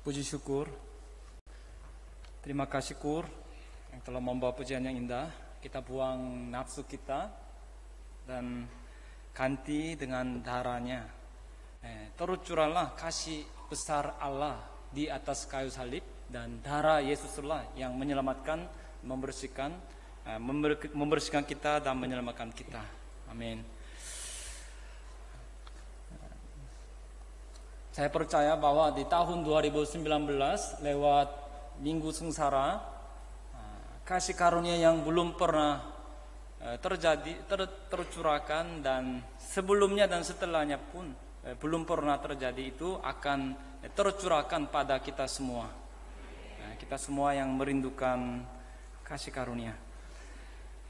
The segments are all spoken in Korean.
Puji syukur. Terima kasih Kur yang telah membawa pujian yang indah. Kita buang nafsu kita dan ganti dengan darahnya. Terus curahlah kasih besar Allah di atas kayu salib, dan darah Yesuslah yang menyelamatkan, membersihkan kita dan menyelamatkan kita. Amin. Saya percaya bahwa di tahun 2019 lewat Minggu Sengsara, kasih karunia yang belum pernah tercurahkan dan sebelumnya dan setelahnya pun belum pernah terjadi, itu akan tercurahkan pada kita semua. Kita semua yang merindukan kasih karunia.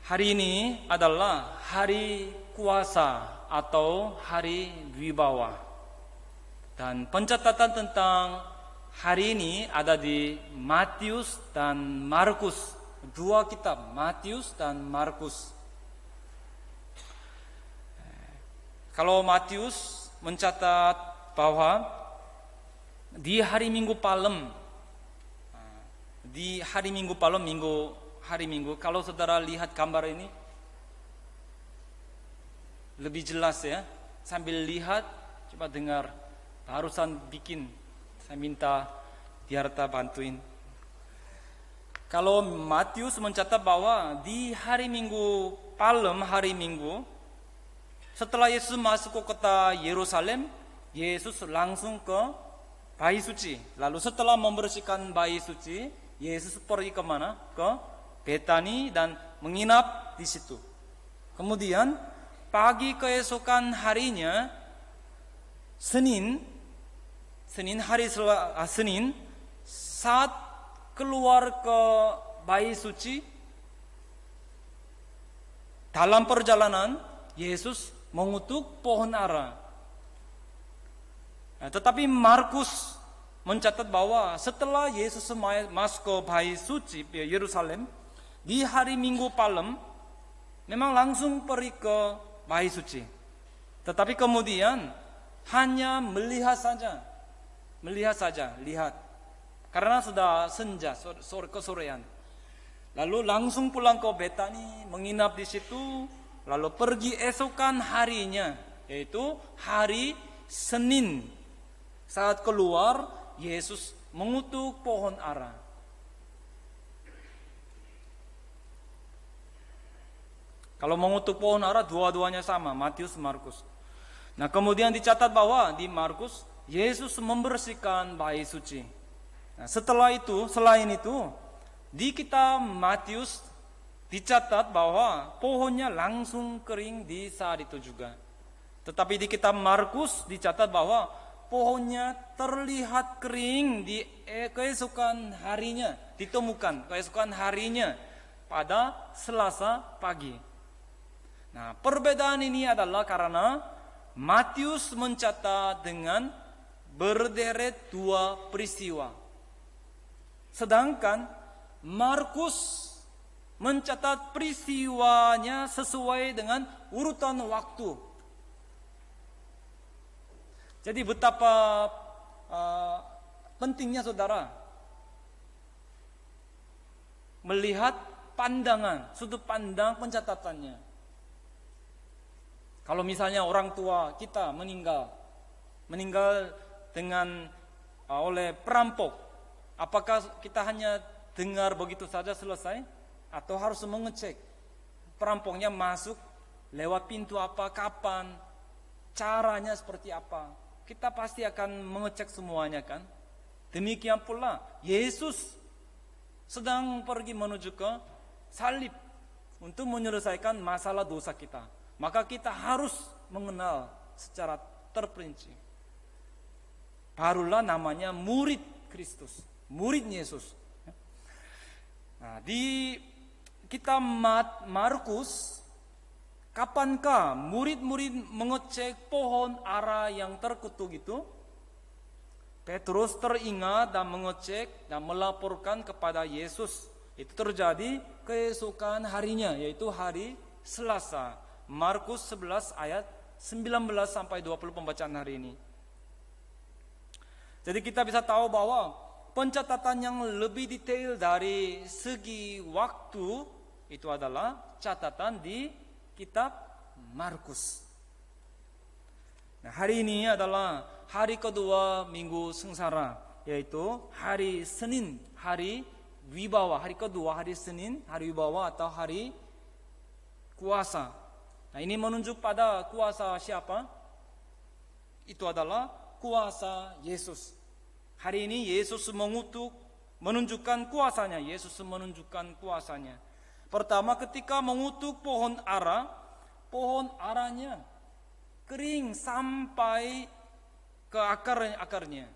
Hari ini adalah hari kuasa atau hari wibawa. Dan pencatatan tentang hari ini ada di Matius dan Markus. Dua kitab, Matius dan Markus. Kalau Matius mencatat bahwa di hari Minggu Palem, hari Minggu, kalau saudara lihat gambar ini lebih jelas ya. Sambil lihat, coba dengar. Barusan bikin, saya minta Diarta bantuin. Kalau Matius mencatat bahwa di hari Minggu Palem, hari Minggu, setelah Yesus masuk ke kota Yerusalem, Yesus langsung ke bayi suci. Lalu setelah membersihkan bayi suci, Yesus pergi kemana? Ke Betani dan menginap di situ. Kemudian pagi keesokan harinya, Senin, saat keluar ke bayi suci, dalam perjalanan Yesus mengutuk pohon ara. Tetapi Markus mencatat bahwa setelah Yesus masuk ke bayi suci Yerusalem, di hari Minggu Palem, memang langsung pergi ke bayi suci. Tetapi kemudian hanya melihat saja. Karena sudah senja, kesorean. Lalu langsung pulang ke Betani, menginap di situ, lalu pergi esokan harinya, yaitu hari Senin. Saat keluar, Yesus mengutuk pohon ara. Kalau mengutuk pohon ara, dua-duanya sama, Matius, Markus. Nah, kemudian dicatat bahwa di Markus, Yesus membersihkan bayi suci. Nah, selain itu, di kitab Matius dicatat bahwa pohonnya langsung kering di saat itu juga. Tetapi di kitab Markus dicatat bahwa pohonnya terlihat kering di keesokan harinya, ditemukan keesokan harinya pada Selasa pagi. Nah, perbedaan ini adalah karena Matius mencatat dengan berderet dua peristiwa, sedangkan Markus mencatat peristiwanya sesuai dengan urutan waktu. Jadi betapa pentingnya saudara melihat sudut pandang pencatatannya. Kalau misalnya orang tua kita meninggal dengan oleh perampok, apakah kita hanya dengar begitu saja selesai, atau harus mengecek perampoknya masuk lewat pintu apa, kapan, caranya seperti apa? Kita pasti akan mengecek semuanya kan? Demikian pula Yesus sedang pergi menuju ke salib untuk menyelesaikan masalah dosa kita. Maka kita harus mengenal secara terperinci. Barulah namanya murid Kristus, murid Yesus. Nah, di kitab Markus, kapankah murid-murid mengecek pohon ara yang terkutuk itu? Petrus teringat dan mengecek dan melaporkan kepada Yesus. Itu terjadi keesokan harinya, yaitu hari Selasa. Markus 11 ayat 19 sampai 20 pembacaan hari ini. Jadi kita bisa tahu bahwa pencatatan yang lebih detail dari segi waktu itu adalah catatan di kitab Markus. Nah, hari ini adalah hari kedua minggu sengsara, yaitu hari Senin, hari Wibawa. Hari kedua, hari Senin, hari Wibawa atau hari kuasa. Nah, ini menunjuk pada kuasa siapa? Itu adalah kuasa Yesus. Hari ini Yesus menunjukkan kuasanya. Yesus menunjukkan kuasanya. Pertama, ketika mengutuk pohon aranya kering sampai ke akarnya.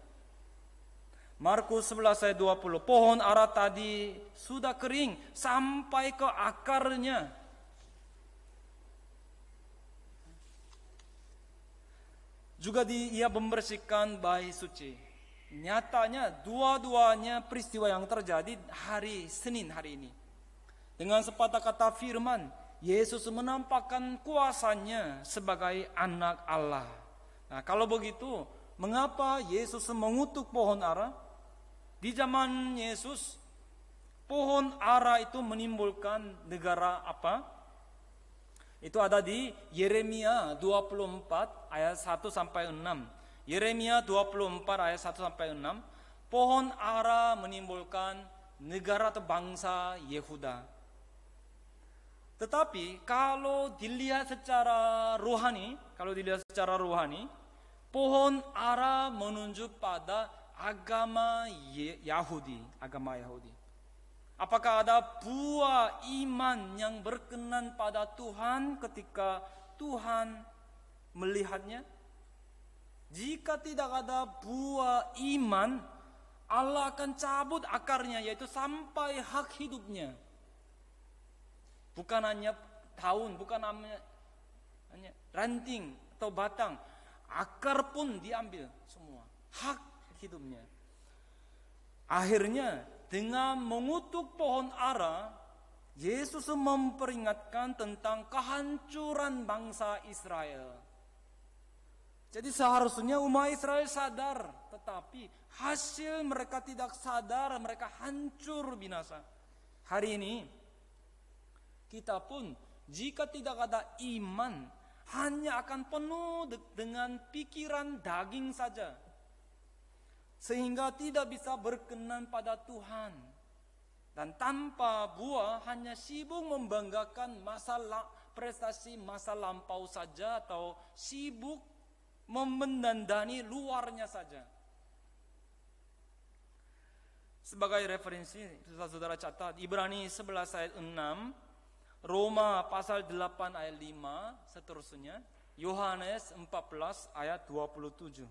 Markus 11 ayat 20. Pohon ara tadi sudah kering sampai ke akarnya. Juga ia membersihkan bayi suci. Nyatanya dua-duanya peristiwa yang terjadi hari Senin hari ini. Dengan sepatah kata firman, Yesus menampakkan kuasanya sebagai anak Allah. Nah, kalau begitu, mengapa Yesus mengutuk pohon ara? Di zaman Yesus, pohon ara itu menimbulkan negara apa? Itu ada di Yeremia 24 ayat 1 sampai 6. Yeremia 24 ayat 1 sampai 6. Pohon ara menimbulkan negara atau bangsa Yehuda. Tetapi kalau dilihat secara rohani, pohon ara menunjuk pada agama Yahudi. Apakah ada buah iman yang berkenan pada Tuhan ketika Tuhan melihatnya? Jika tidak ada buah iman, Allah akan cabut akarnya, yaitu sampai hak hidupnya. Bukan hanya daun, bukan hanya ranting atau batang, akar pun diambil semua, hak hidupnya. Akhirnya dengan mengutuk pohon ara, Yesus memperingatkan tentang kehancuran bangsa Israel. Jadi seharusnya umat Israel sadar, tetapi hasil mereka tidak sadar, mereka hancur binasa. Hari ini kita pun jika tidak ada iman, hanya akan penuh dengan pikiran daging saja, sehingga tidak bisa berkenan pada Tuhan. Dan tanpa buah, hanya sibuk membanggakan prestasi masa lampau saja, atau sibuk memendandani luarnya saja. Sebagai referensi, saudara catat Ibrani 11 ayat 6, Roma pasal 8 ayat 5, seterusnya Yohanes 14 ayat 27.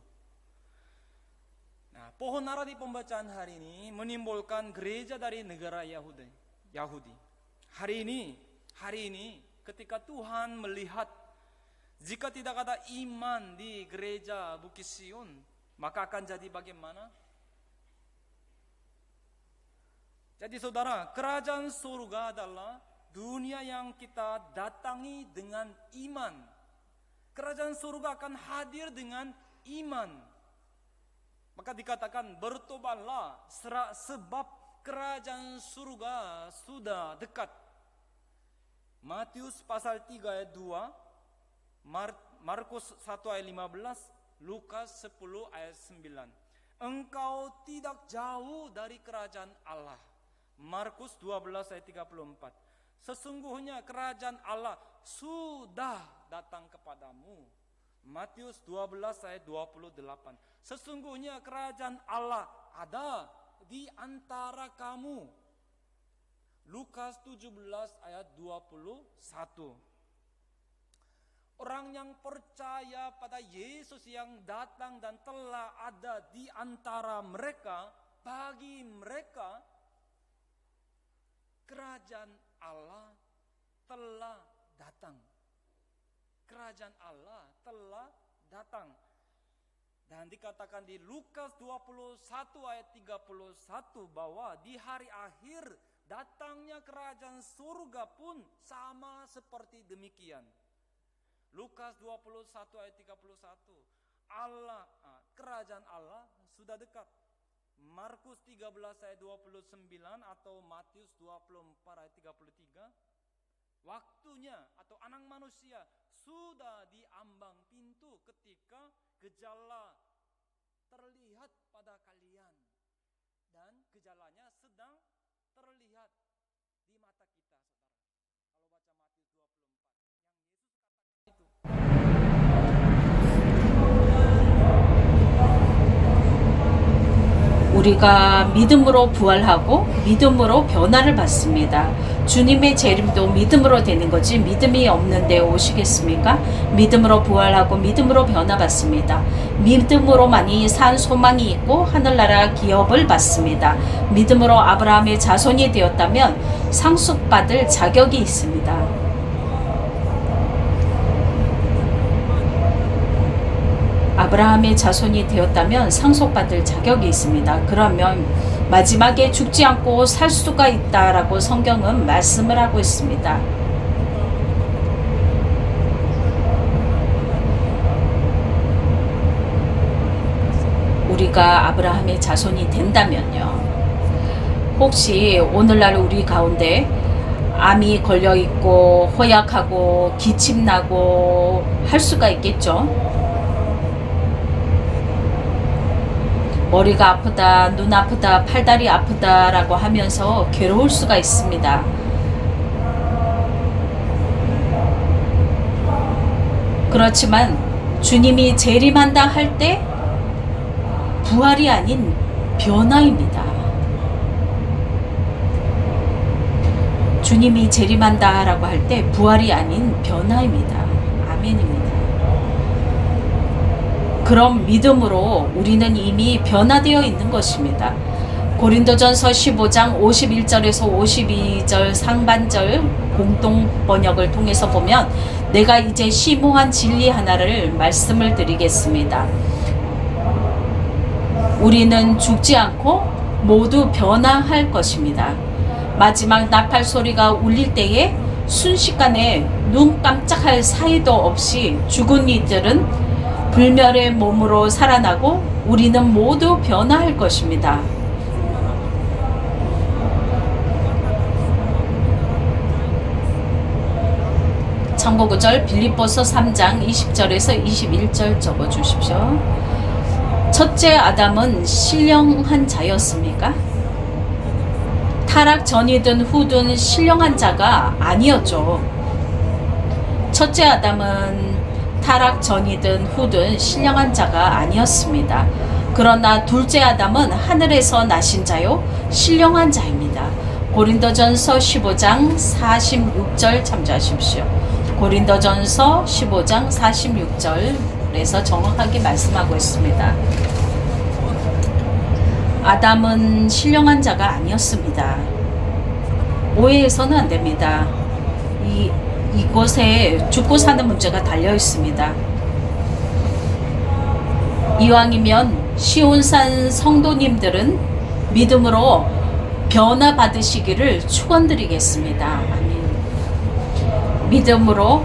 Nah, pohon ara di pembacaan hari ini menimbulkan gereja dari negara Yahudi. Hari ini ketika Tuhan melihat jika tidak ada iman di gereja Bukit Sion, maka akan jadi bagaimana? Jadi saudara, kerajaan surga adalah dunia yang kita datangi dengan iman. Kerajaan surga akan hadir dengan iman. Maka dikatakan bertobatlah sebab kerajaan surga sudah dekat. Matius pasal 3 ayat 2, Markus 1 ayat 15, Lukas 10 ayat 9. Engkau tidak jauh dari kerajaan Allah. Markus 12 ayat 34. Sesungguhnya kerajaan Allah sudah datang kepadamu. Matius 12 ayat 28. Sesungguhnya kerajaan Allah ada di antara kamu. Lukas 17 ayat 21. Orang yang percaya pada Yesus yang datang dan telah ada di antara mereka, bagi mereka kerajaan Allah telah datang. Kerajaan Allah telah datang. Dan dikatakan di Lukas 21 ayat 31 bahwa di hari akhir datangnya kerajaan surga pun sama seperti demikian. Lukas 21 ayat 31. Kerajaan Allah sudah dekat. Markus 13 ayat 29 atau Matius 24 ayat 33, waktunya atau anak manusia sudah di ambang pintu ketika gejala terlihat pada kalian, dan gejalanya sedang terlihat di mata kita, saudara. Kalau baca Matius 24, yang Yesus katakan itu. 우리가 믿음으로 부활하고 믿음으로 변화를 받습니다. 주님의 재림도 믿음으로 되는 거지 믿음이 없는데 오시겠습니까? 믿음으로 부활하고 믿음으로 변화받습니다. 믿음으로만이 산 소망이 있고 하늘나라 기업을 받습니다. 믿음으로 아브라함의 자손이 되었다면 상속받을 자격이 있습니다. 아브라함의 자손이 되었다면 상속받을 자격이 있습니다. 그러면 마지막에 죽지 않고 살 수가 있다라고 성경은 말씀을 하고 있습니다. 우리가 아브라함의 자손이 된다면요. 혹시 오늘날 우리 가운데 암이 걸려있고 허약하고 기침나고 할 수가 있겠죠. 머리가 아프다, 눈 아프다, 팔다리 아프다 라고 하면서 괴로울 수가 있습니다. 그렇지만 주님이 재림한다 할 때 부활이 아닌 변화입니다. 주님이 재림한다 라고 할 때 부활이 아닌 변화입니다. 아멘입니다. 그럼 믿음으로 우리는 이미 변화되어 있는 것입니다. 고린도전서 15장 51절에서 52절 상반절 공동 번역을 통해서 보면 내가 이제 심오한 진리 하나를 말씀을 드리겠습니다. 우리는 죽지 않고 모두 변화할 것입니다. 마지막 나팔 소리가 울릴 때에 순식간에 눈 깜짝할 사이도 없이 죽은 이들은 불멸의 몸으로 살아나고 우리는 모두 변화할 것입니다. 참고구절 빌립보서 3장 20절에서 21절 적어주십시오. 첫째 아담은 신령한 자였습니까? 타락 전이든 후든 신령한 자가 아니었죠. 첫째 아담은 타락 전이든 후든 신령한 자가 아니었습니다. 그러나 둘째 아담은 하늘에서 나신 자요 신령한 자입니다. 고린도전서 15장 46절 참조하십시오. 고린도전서 15장 46절에서 정확하게 말씀하고 있습니다. 아담은 신령한 자가 아니었습니다. 오해해서는 안 됩니다. 이곳에 죽고 사는 문제가 달려 있습니다. 이왕이면 시온산 성도님들은 믿음으로 변화 받으시기를 축원드리겠습니다. 아멘. 믿음으로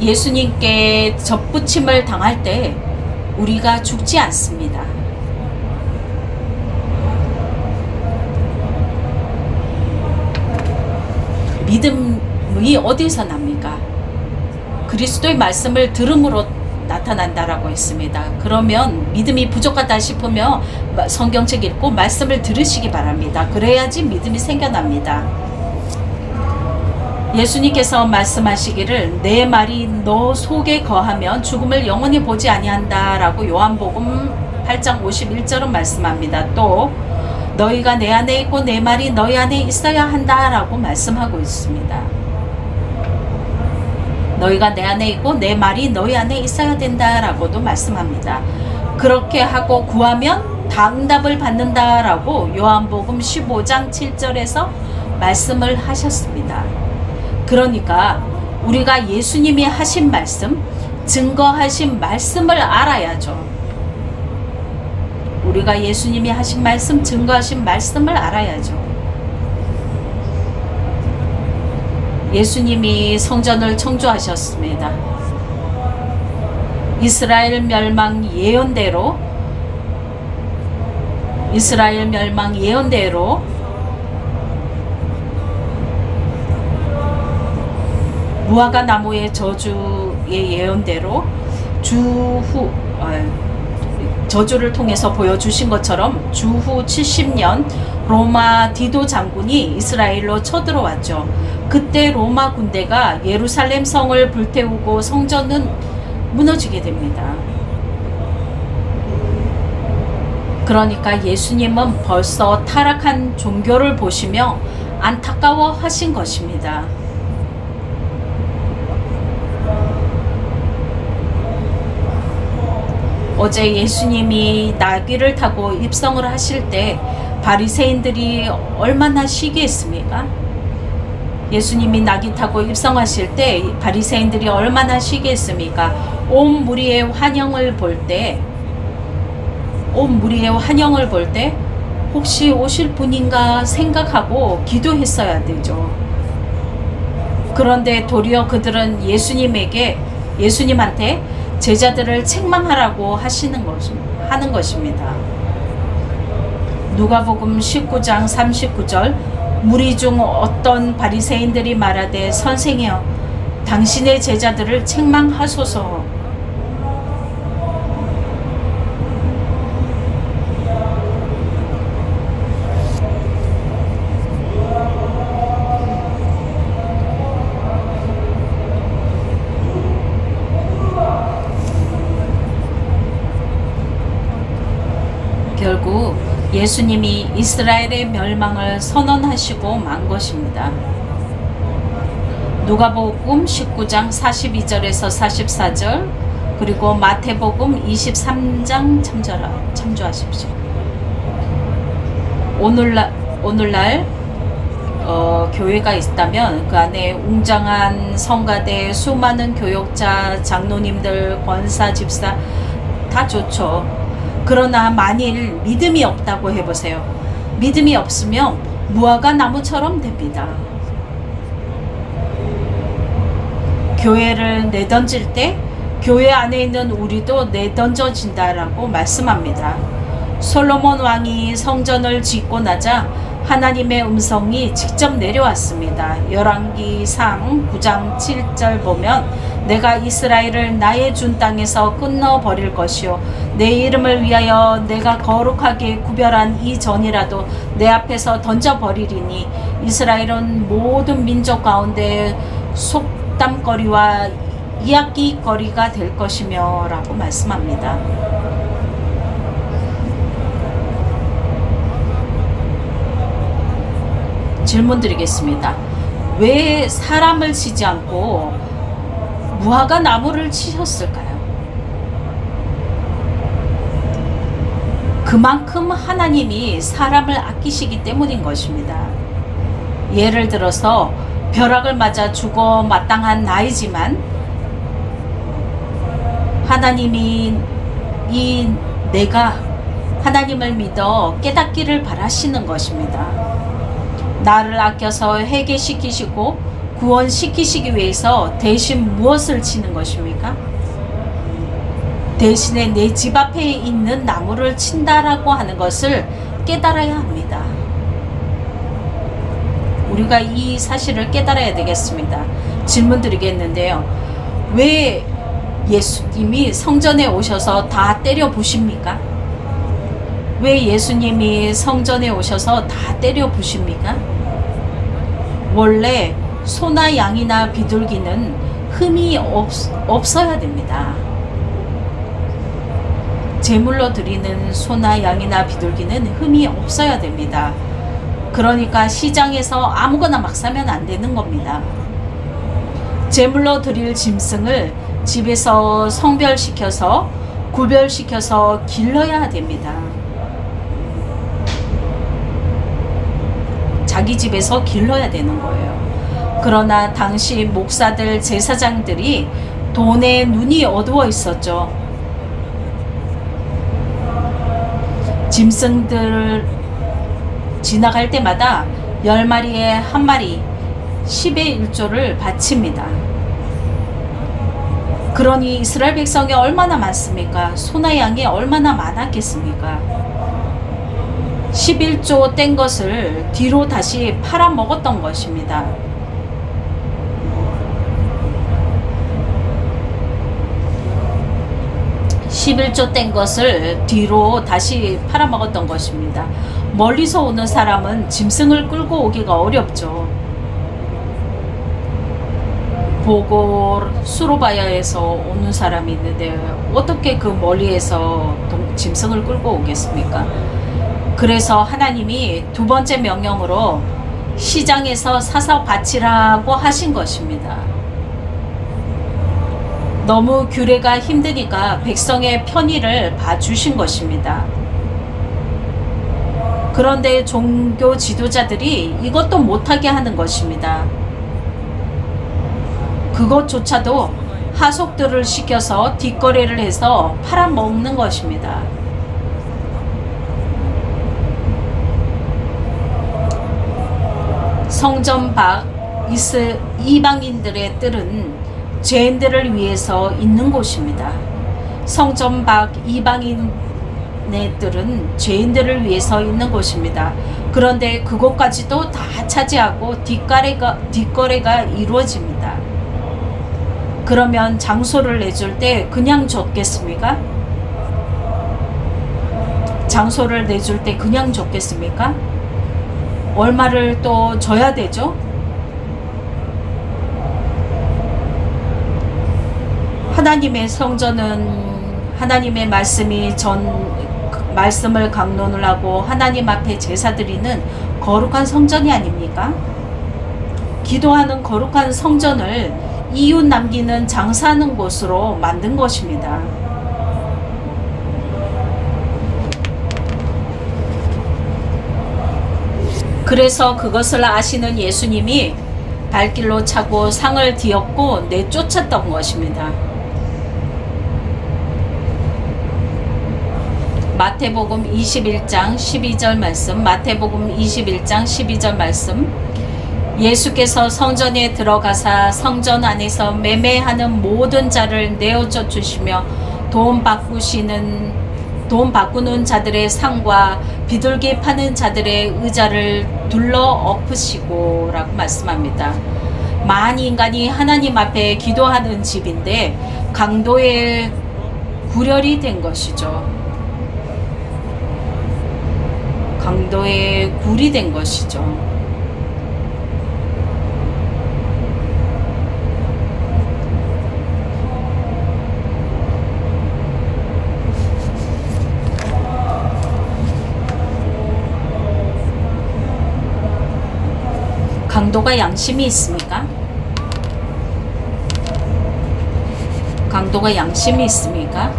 예수님께 접붙임을 당할 때 우리가 죽지 않습니다. 믿음이 어디서 납니까? 그리스도의 말씀을 들음으로 나타난다라고 했습니다. 그러면 믿음이 부족하다 싶으면 성경책 읽고 말씀을 들으시기 바랍니다. 그래야지 믿음이 생겨납니다. 예수님께서 말씀하시기를 내 말이 너 속에 거하면 죽음을 영원히 보지 아니한다 라고 요한복음 8장 51절은 말씀합니다. 또 너희가 내 안에 있고 내 말이 너희 안에 있어야 한다 라고 말씀하고 있습니다. 너희가 내 안에 있고 내 말이 너희 안에 있어야 된다 라고도 말씀합니다. 그렇게 하고 구하면 응답을 받는다 라고 요한복음 15장 7절에서 말씀을 하셨습니다. 그러니까 우리가 예수님이 하신 말씀, 증거하신 말씀을 알아야죠. 우리가 예수님이 하신 말씀, 증거하신 말씀을 알아야죠. 예수님이 성전을 청조하셨습니다. 이스라엘 멸망 예언대로 이스라엘 멸망 예언대로 무화과 나무의 저주의 예언대로 저주를 통해서 보여주신 것처럼 주후 70년 로마 디도 장군이 이스라엘로 쳐들어왔죠. 그때 로마 군대가 예루살렘 성을 불태우고 성전은 무너지게 됩니다. 그러니까 예수님은 벌써 타락한 종교를 보시며 안타까워 하신 것입니다. 어제 예수님이 나귀를 타고 입성을 하실 때 바리새인들이 얼마나 시기했습니까? 예수님이 나귀 타고 입성하실 때 바리새인들이 얼마나 시기했습니까? 온 무리의 환영을 볼 때 혹시 오실 분인가 생각하고 기도했어야 되죠. 그런데 도리어 그들은 예수님한테 제자들을 책망하라고 하는 것입니다. 누가복음 19장 39절 무리 중 어떤 바리새인들이 말하되 선생이여 당신의 제자들을 책망하소서. 결국 예수님이 이스라엘의 멸망을 선언하시고 만 것입니다. 누가복음 19장 42절에서 44절 그리고 마태복음 23장 참조하십시오. 오늘날 교회가 있다면 그 안에 웅장한 성가대, 수많은 교역자, 장로님들, 권사, 집사 다 좋죠. 그러나 만일 믿음이 없다고 해보세요. 믿음이 없으면 무화과 나무처럼 됩니다. 교회를 내던질 때 교회 안에 있는 우리도 내던져진다라고 말씀합니다. 솔로몬 왕이 성전을 짓고 나자 하나님의 음성이 직접 내려왔습니다. 열왕기상 9장 7절 보면 내가 이스라엘을 나의 준 땅에서 끊어버릴 것이요 내 이름을 위하여 내가 거룩하게 구별한 이 전이라도 내 앞에서 던져버리리니 이스라엘은 모든 민족 가운데 속담거리와 이야기거리가 될 것이며 라고 말씀합니다. 질문 드리겠습니다. 왜 사람을 치지 않고 무화과 나무를 치셨을까요? 그만큼 하나님이 사람을 아끼시기 때문인 것입니다. 예를 들어서 벼락을 맞아 죽어 마땅한 나이지만 하나님이 내가 하나님을 믿어 깨닫기를 바라시는 것입니다. 나를 아껴서 회개시키시고 구원시키시기 위해서 대신 무엇을 치는 것입니까? 대신에 내 집 앞에 있는 나무를 친다라고 하는 것을 깨달아야 합니다. 우리가 이 사실을 깨달아야 되겠습니다. 질문 드리겠는데요. 왜 예수님이 성전에 오셔서 다 때려 부십니까? 왜 예수님이 성전에 오셔서 다 때려 부십니까? 원래 소나 양이나 비둘기는 흠이 없어야 됩니다. 제물로 드리는 소나 양이나 비둘기는 흠이 없어야 됩니다. 그러니까 시장에서 아무거나 막 사면 안 되는 겁니다. 제물로 드릴 짐승을 집에서 성별시켜서 구별시켜서 길러야 됩니다. 자기 집에서 길러야 되는 거예요. 그러나 당시 목사들, 제사장들이 돈에 눈이 어두워 있었죠. 짐승들 지나갈 때마다 10마리에 1마리 10의 1조를 바칩니다. 그러니 이스라엘 백성이 얼마나 많습니까? 소나 양이 얼마나 많았겠습니까? 11조 뗀 것을 뒤로 다시 팔아먹었던 것입니다. (11조) 뗀 것을 뒤로 다시 팔아먹었던 것입니다. 멀리서 오는 사람은 짐승을 끌고 오기가 어렵죠. 보골 수로바야에서 오는 사람이 있는데 어떻게 그 멀리에서 짐승을 끌고 오겠습니까? 그래서 하나님이 두 번째 명령으로 시장에서 사서 바치라고 하신 것입니다. 너무 규례가 힘드니까 백성의 편의를 봐주신 것입니다. 그런데 종교 지도자들이 이것도 못하게 하는 것입니다. 그것조차도 하속들을 시켜서 뒷거래를 해서 팔아먹는 것입니다. 성전 밖 이방인들의 뜰은 죄인들을 위해서 있는 곳입니다. 성전 밖 이방인의 뜰은 죄인들을 위해서 있는 곳입니다. 그런데 그것까지도 다 차지하고 뒷거래가 이루어집니다. 그러면 장소를 내줄 때 그냥 줬겠습니까? 장소를 내줄 때 그냥 줬겠습니까? 얼마를 또 줘야 되죠? 하나님의 성전은 하나님의 말씀을 강론을 하고 하나님 앞에 제사 드리는 거룩한 성전이 아닙니까? 기도하는 거룩한 성전을 이웃 남기는 장사하는 곳으로 만든 것입니다. 그래서 그것을 아시는 예수님이 발길로 차고 상을 뒤엎고 내쫓았던 것입니다. 마태복음 21장 12절 말씀, 마태복음 21장 12절 말씀. 예수께서 성전에 들어가사 성전 안에서 매매하는 모든 자를 내어줘 주시며 돈 바꾸는 자들의 상과 비둘기 파는 자들의 의자를 둘러 엎으시고 라고 말씀합니다. 만 인간이 하나님 앞에 기도하는 집인데 강도의 굴혈이 된 것이죠. 강도의 굴이 된 것이죠. 강도가 양심이 있습니까? 강도가 양심이 있습니까?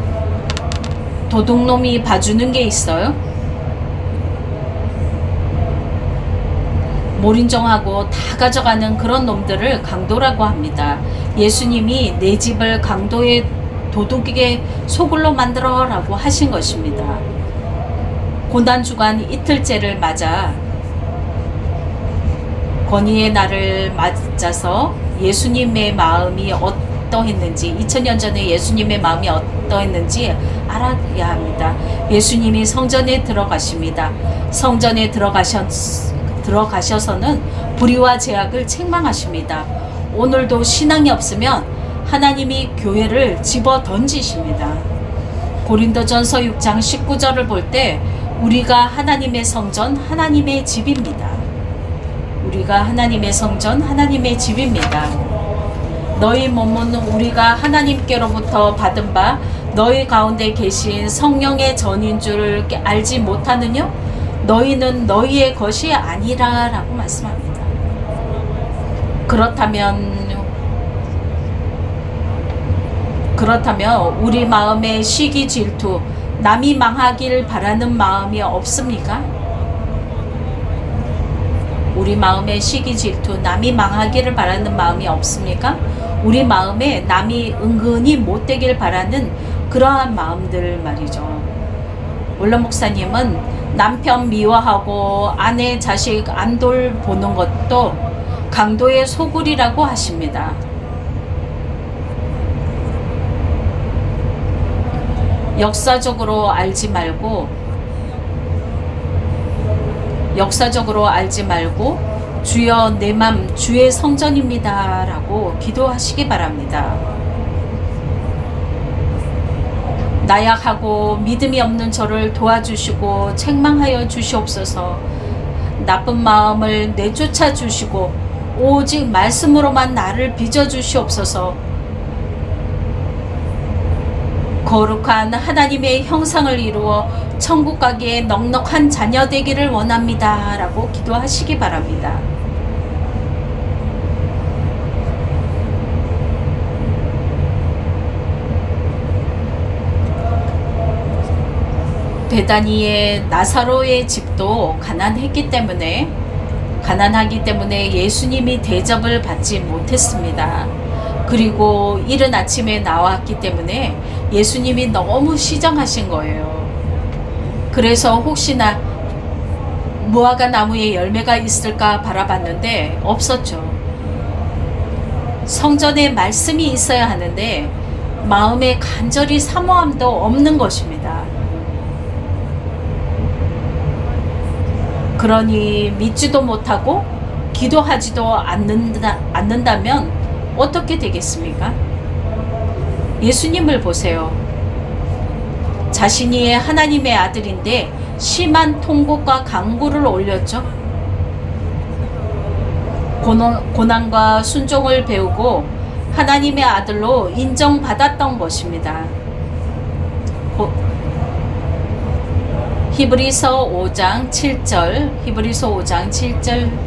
도둑놈이 봐주는 게 있어요? 몰인정하고 다 가져가는 그런 놈들을 강도라고 합니다. 예수님이 내 집을 강도의 도둑에게 소굴로 만들어 라고 하신 것입니다. 고난주간 이틀째를 맞아 권위의 날을 맞아서 예수님의 마음이 어떠했는지 2000년 전에 예수님의 마음이 어떠했는지 알아야 합니다. 예수님이 성전에 들어가십니다. 성전에 들어가셔서는 불의와 죄악을 책망하십니다. 오늘도 신앙이 없으면 하나님이 교회를 집어 던지십니다. 고린도전서 6장 19절을 볼 때 우리가 하나님의 성전, 하나님의 집입니다. 우리가 하나님의 성전, 하나님의 집입니다. 너희 몸은 우리가 하나님께로부터 받은 바 너희 가운데 계신 성령의 전인 줄 알지 못하느냐? 너희는 너희의 것이 아니라 라고 말씀합니다. 그렇다면 우리 마음에 시기 질투, 남이 망하길 바라는 마음이 없습니까? 우리 마음에 시기 질투, 남이 망하기를 바라는 마음이 없습니까? 우리 마음에 남이 은근히 못되길 바라는 그러한 마음들 말이죠. 물론 목사님은 남편 미워하고 아내 자식 안 돌보는 것도 강도의 소굴이라고 하십니다. 역사적으로 알지 말고 역사적으로 알지 말고 주여 내 맘 주의 성전입니다 라고 기도하시기 바랍니다. 나약하고 믿음이 없는 저를 도와주시고 책망하여 주시옵소서. 나쁜 마음을 내쫓아 주시고 오직 말씀으로만 나를 빚어 주시옵소서. 거룩한 하나님의 형상을 이루어 천국 가기에 넉넉한 자녀 되기를 원합니다 라고 기도하시기 바랍니다. 베다니의 나사로의 집도 가난하기 때문에 예수님이 대접을 받지 못했습니다. 그리고 이른 아침에 나왔기 때문에 예수님이 너무 시정하신 거예요. 그래서 혹시나 무화과 나무에 열매가 있을까 바라봤는데 없었죠. 성전에 말씀이 있어야 하는데 마음에 간절히 사모함도 없는 것입니다. 그러니 믿지도 못하고 기도하지도 않는다면 어떻게 되겠습니까? 예수님을 보세요. 자신이 하나님의 아들인데 심한 통곡과 간구를 올렸죠. 고난과 순종을 배우고 하나님의 아들로 인정받았던 것입니다. 히브리서 5장 7절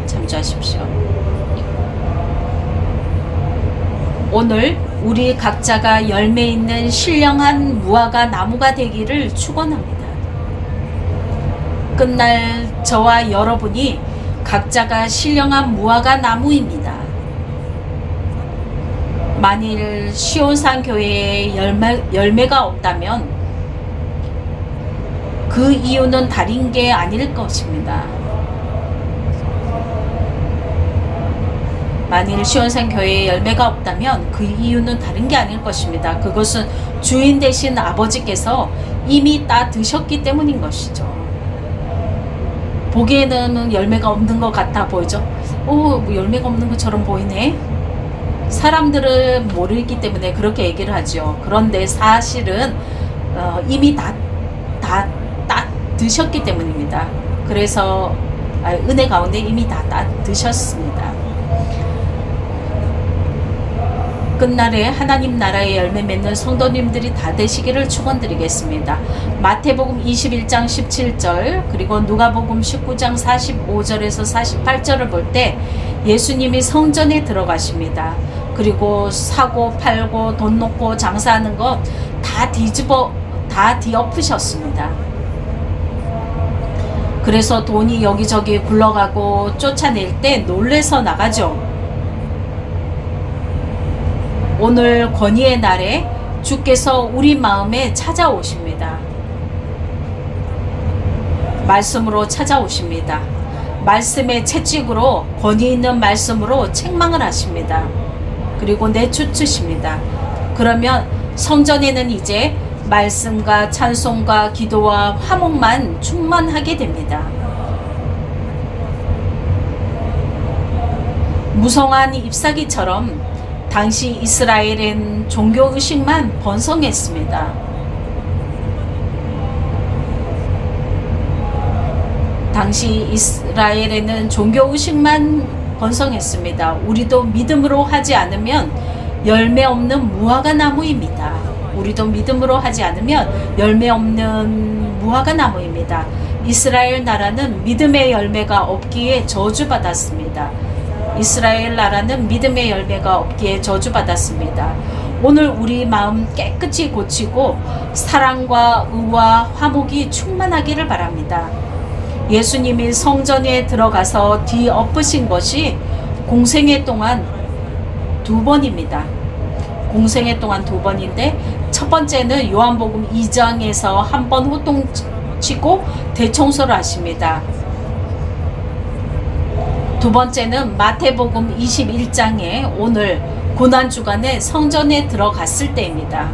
참조하십시오. 오늘 우리 각자가 열매 있는 신령한 무화과 나무가 되기를 축원합니다. 끝날 저와 여러분이 각자가 신령한 무화과 나무입니다. 만일 시온산 교회에 열매가 없다면 그 이유는 다른 게 아닐 것입니다. 만일 시온산 교회에 열매가 없다면 그 이유는 다른 게 아닐 것입니다. 그것은 주인 되신 아버지께서 이미 다 드셨기 때문인 것이죠. 보기에는 열매가 없는 것 같아 보이죠? 뭐 열매가 없는 것처럼 보이네? 사람들은 모르기 때문에 그렇게 얘기를 하죠. 그런데 사실은 이미 다 드셨기 때문입니다. 그래서 은혜 가운데 이미 다 드셨습니다. 끝날에 하나님 나라의 열매 맺는 성도님들이 다 되시기를 축원드리겠습니다. 마태복음 21장 17절 그리고 누가복음 19장 45절에서 48절을 볼 때 예수님이 성전에 들어가십니다. 그리고 사고 팔고 돈 놓고 장사하는 것 다 뒤엎으셨습니다. 그래서 돈이 여기저기 굴러가고 쫓아낼 때 놀래서 나가죠. 오늘 권위의 날에 주께서 우리 마음에 찾아오십니다. 말씀으로 찾아오십니다. 말씀의 채찍으로 권위 있는 말씀으로 책망을 하십니다. 그리고 내쫓으십니다. 그러면 성전에는 이제 말씀과 찬송과 기도와 화목만 충만하게 됩니다. 무성한 잎사귀처럼 당시 이스라엘엔 종교의식만 번성했습니다. 당시 이스라엘에는 종교의식만 번성했습니다. 우리도 믿음으로 하지 않으면 열매 없는 무화과 나무입니다. 우리도 믿음으로 하지 않으면 열매 없는 무화과 나무입니다. 이스라엘 나라는 믿음의 열매가 없기에 저주받았습니다. 이스라엘 나라는 믿음의 열매가 없기에 저주받았습니다. 오늘 우리 마음 깨끗이 고치고 사랑과 의와 화목이 충만하기를 바랍니다. 예수님이 성전에 들어가서 뒤엎으신 것이 공생애 동안 2번입니다. 공생애 동안 2번인데 첫 번째는 요한복음 2장에서 한 번 호통치고 대청소를 하십니다. 두 번째는 마태복음 21장에 오늘 고난주간에 성전에 들어갔을 때입니다.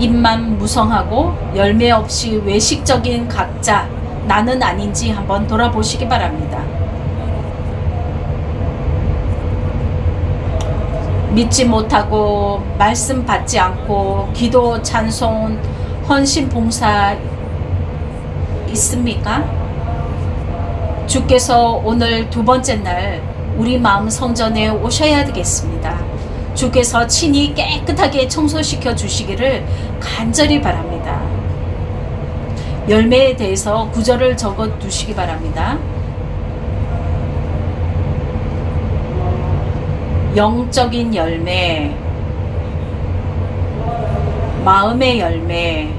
입만 무성하고 열매 없이 외식적인 각자 나는 아닌지 한번 돌아보시기 바랍니다. 믿지 못하고 말씀 받지 않고 기도, 찬송, 헌신, 봉사 있습니까? 주께서 오늘 두 번째 날 우리 마음 성전에 오셔야 되겠습니다. 주께서 친히 깨끗하게 청소시켜 주시기를 간절히 바랍니다. 열매에 대해서 구절을 적어 두시기 바랍니다. 영적인 열매, 마음의 열매,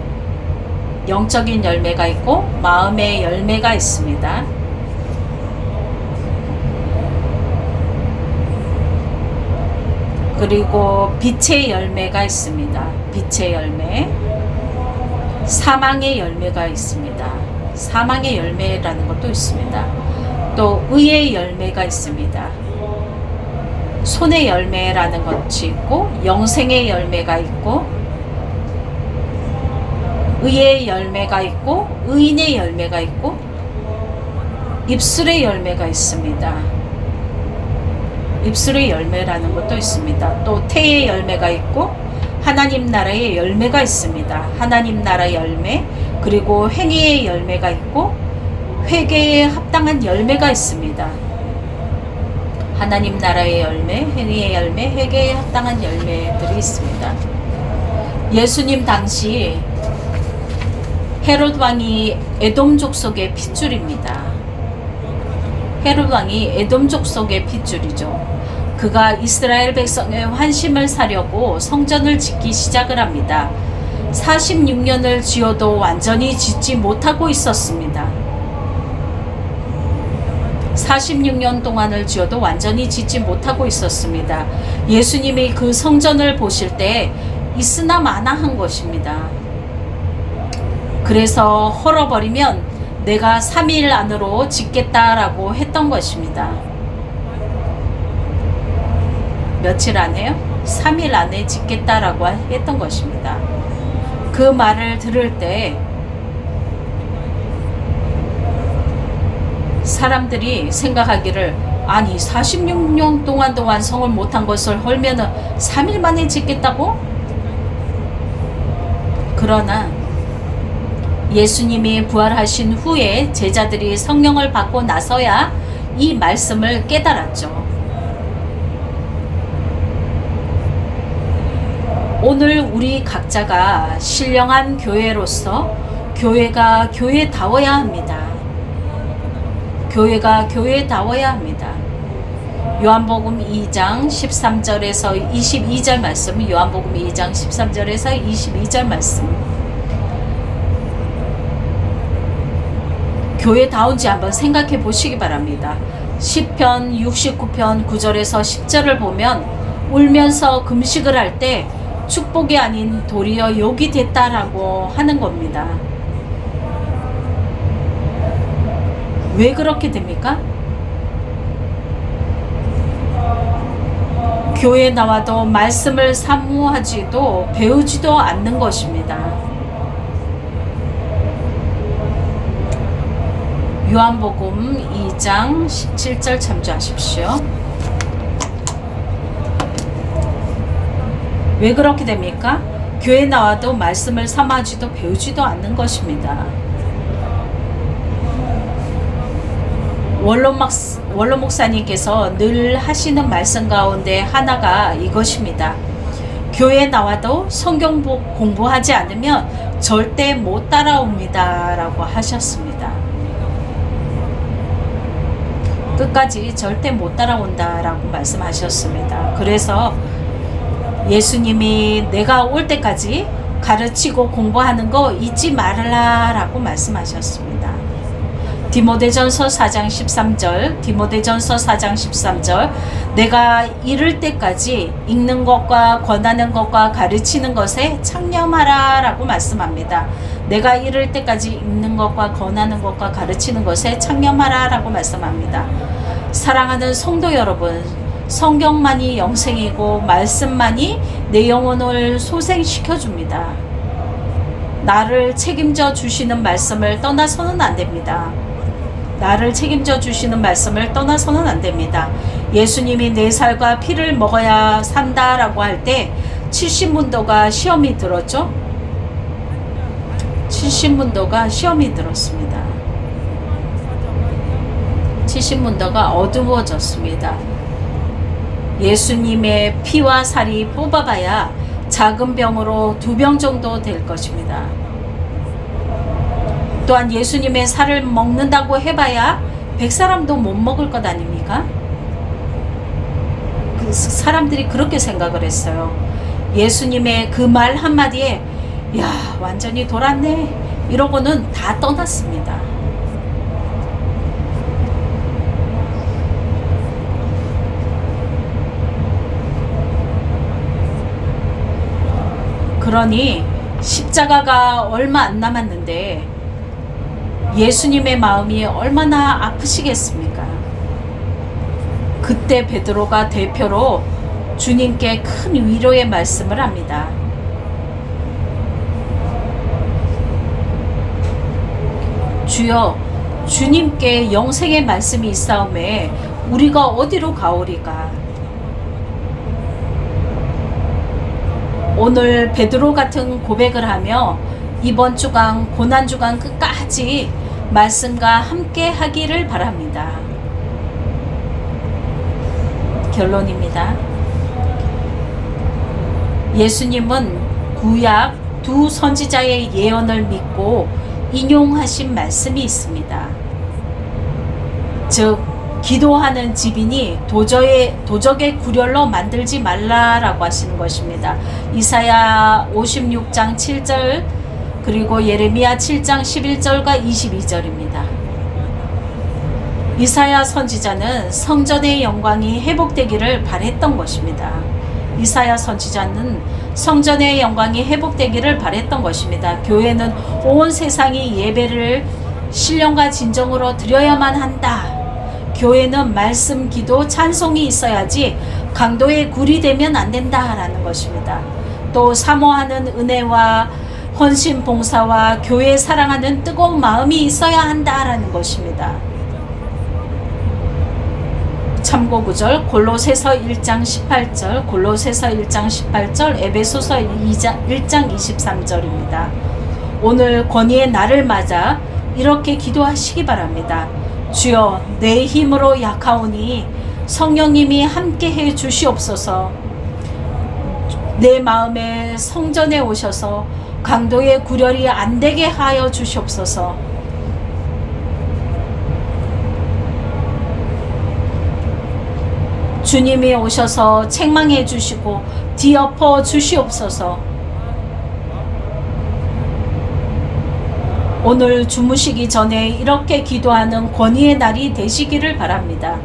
영적인 열매가 있고 마음의 열매가 있습니다. 그리고 빛의 열매가 있습니다. 빛의 열매, 사망의 열매가 있습니다. 사망의 열매라는 것도 있습니다. 또 의의 열매가 있습니다. 손의 열매라는 것이 있고 영생의 열매가 있고 의의 열매가 있고 의인의 열매가 있고 입술의 열매가 있습니다. 입술의 열매라는 것도 있습니다. 또 태의 열매가 있고 하나님 나라의 열매가 있습니다. 하나님 나라 열매, 그리고 행위의 열매가 있고 회개에 합당한 열매가 있습니다. 하나님 나라의 열매, 행위의 열매, 회개에 합당한 열매들이 있습니다. 예수님 당시 헤롯 왕이 에돔 족속의 핏줄입니다. 헤롯 왕이 에돔 족속의 핏줄이죠. 그가 이스라엘 백성의 환심을 사려고 성전을 짓기 시작을 합니다. 46년을 지어도 완전히 짓지 못하고 있었습니다. 46년 동안을 지어도 완전히 짓지 못하고 있었습니다. 예수님이 그 성전을 보실 때 있으나 마나한 것입니다. 그래서 헐어버리면 내가 3일 안으로 짓겠다라고 했던 것입니다. 며칠 안에요? 3일 안에 짓겠다라고 했던 것입니다. 그 말을 들을 때 사람들이 생각하기를, 아니 46년 동안 완성을 못한 것을 헐면은 3일 만에 짓겠다고? 그러나 예수님이 부활하신 후에 제자들이 성령을 받고 나서야 이 말씀을 깨달았죠. 오늘 우리 각자가 신령한 교회로서 교회가 교회다워야 합니다. 교회가 교회다워야 합니다. 요한복음 2장 13절에서 22절 말씀, 요한복음 2장 13절에서 22절 말씀. 교회다운지 한번 생각해 보시기 바랍니다. 시편 69편 9절에서 10절을 보면 울면서 금식을 할 때 축복이 아닌 도리어 욕이 됐다라고 하는 겁니다. 왜 그렇게 됩니까? 교회에 나와도 말씀을 사모하지도 배우지도 않는 것입니다. 요한복음 2장 17절 참조하십시오. 왜 그렇게 됩니까? 교회에 나와도 말씀을 사모하지도 배우지도 않는 것입니다. 원로 목사님께서 늘 하시는 말씀 가운데 하나가 이것입니다. 교회에 나와도 성경 공부하지 않으면 절대 못 따라옵니다 라고 하셨습니다. 끝까지 절대 못 따라온다 라고 말씀하셨습니다. 그래서 예수님이 내가 올 때까지 가르치고 공부하는 거 잊지 말라 라고 말씀하셨습니다. 디모데전서 4장 13절, 디모데전서 4장 13절, 내가 이를 때까지 읽는 것과 권하는 것과 가르치는 것에 창념하라 라고 말씀합니다. 내가 이를 때까지 읽는 것과 권하는 것과 가르치는 것에 창념하라 라고 말씀합니다. 사랑하는 성도 여러분, 성경만이 영생이고 말씀만이 내 영혼을 소생시켜 줍니다. 나를 책임져 주시는 말씀을 떠나서는 안 됩니다. 나를 책임져 주시는 말씀을 떠나서는 안 됩니다. 예수님이 내 살과 피를 먹어야 산다라고 할 때 70문도가 시험이 들었죠? 70문도가 시험이 들었습니다. 70문도가 어두워졌습니다. 예수님의 피와 살이 뽑아봐야 작은 병으로 2병 정도 될 것입니다. 또한 예수님의 살을 먹는다고 해봐야 100사람도 못 먹을 것 아닙니까? 사람들이 그렇게 생각을 했어요. 예수님의 그 말 한마디에 야, 완전히 돌았네 이러고는 다 떠났습니다. 그러니 십자가가 얼마 안 남았는데 예수님의 마음이 얼마나 아프시겠습니까? 그때 베드로가 대표로 주님께 큰 위로의 말씀을 합니다. 주여, 주님께 영생의 말씀이 있사오매 우리가 어디로 가오리까? 오늘 베드로 같은 고백을 하며 이번 주간 고난주간 끝까지 말씀과 함께 하기를 바랍니다. 결론입니다. 예수님은 구약 2 선지자의 예언을 믿고 인용하신 말씀이 있습니다. 즉 기도하는 집이니 도적의 구렬로 만들지 말라라고 하시는 것입니다. 이사야 56장 7절 그리고 예레미야 7장 11절과 22절입니다. 이사야 선지자는 성전의 영광이 회복되기를 바랬던 것입니다. 이사야 선지자는 성전의 영광이 회복되기를 바랬던 것입니다. 교회는 온 세상이 예배를 신령과 진정으로 드려야만 한다. 교회는 말씀, 기도, 찬송이 있어야지 강도의 굴이 되면 안 된다라는 것입니다. 또 사모하는 은혜와 헌신 봉사와 교회 사랑하는 뜨거운 마음이 있어야 한다라는 것입니다. 참고구절 골로새서 1장 18절, 골로새서 1장 18절, 에베소서 1장 23절입니다. 오늘 권위의 날을 맞아 이렇게 기도하시기 바랍니다. 주여, 내 힘으로 약하오니 성령님이 함께해 주시옵소서. 내 마음에 성전에 오셔서 강도의 구렬이 안 되게 하여 주시옵소서. 주님이 오셔서 책망해 주시고 뒤엎어 주시옵소서. 오늘 주무시기 전에 이렇게 기도하는 권위의 날이 되시기를 바랍니다.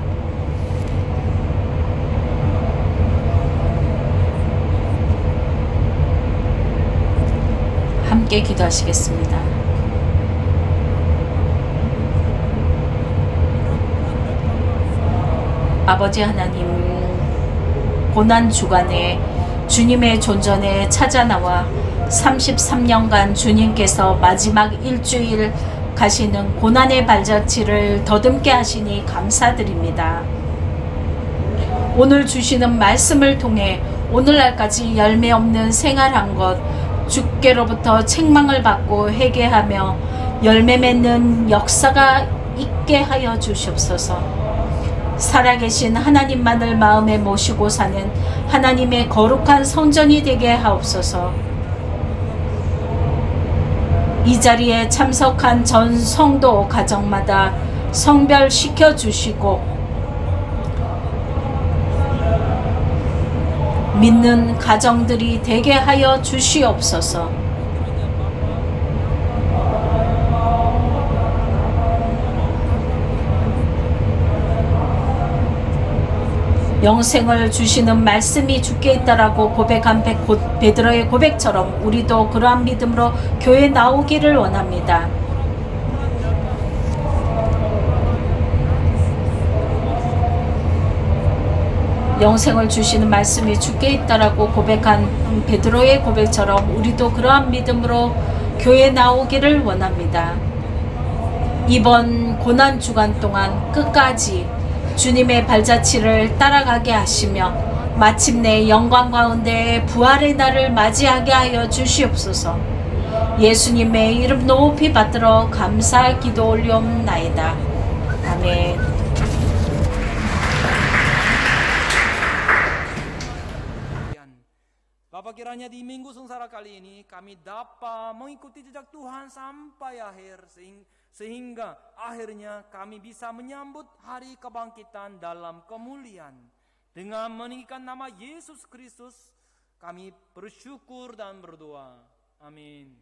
함께 기도하시겠습니다. 아버지 하나님, 고난주간에 주님의 존전에 찾아나와 33년간 주님께서 마지막 일주일 가시는 고난의 발자취를 더듬게 하시니 감사드립니다. 오늘 주시는 말씀을 통해 오늘날까지 열매 없는 생활한 것, 주께로부터 책망을 받고 회개하며 열매 맺는 역사가 있게 하여 주시옵소서. 살아계신 하나님만을 마음에 모시고 사는 하나님의 거룩한 성전이 되게 하옵소서. 이 자리에 참석한 전 성도 가정마다 성별시켜 주시고 믿는 가정들이 되게 하여 주시옵소서. 영생을 주시는 말씀이 주께 있다라고 고백한 베드로의 고백처럼 우리도 그러한 믿음으로 교회에 나오기를 원합니다. 영생을 주시는 말씀이 주께 있다라고 고백한 베드로의 고백처럼 우리도 그러한 믿음으로 교회 나오기를 원합니다. 이번 고난 주간 동안 끝까지 주님의 발자취를 따라가게 하시며 마침내 영광 가운데 부활의 날을 맞이하게 하여 주시옵소서. 예수님의 이름 높이 받들어 감사 기도 올리옵나이다. 아멘. Bapak, kiranya di Minggu Sengsara kali ini kami dapat mengikuti jejak Tuhan sampai akhir, sehingga akhirnya kami bisa menyambut hari kebangkitan dalam kemuliaan. Dengan meninggikan nama Yesus Kristus, kami bersyukur dan berdoa. Amin.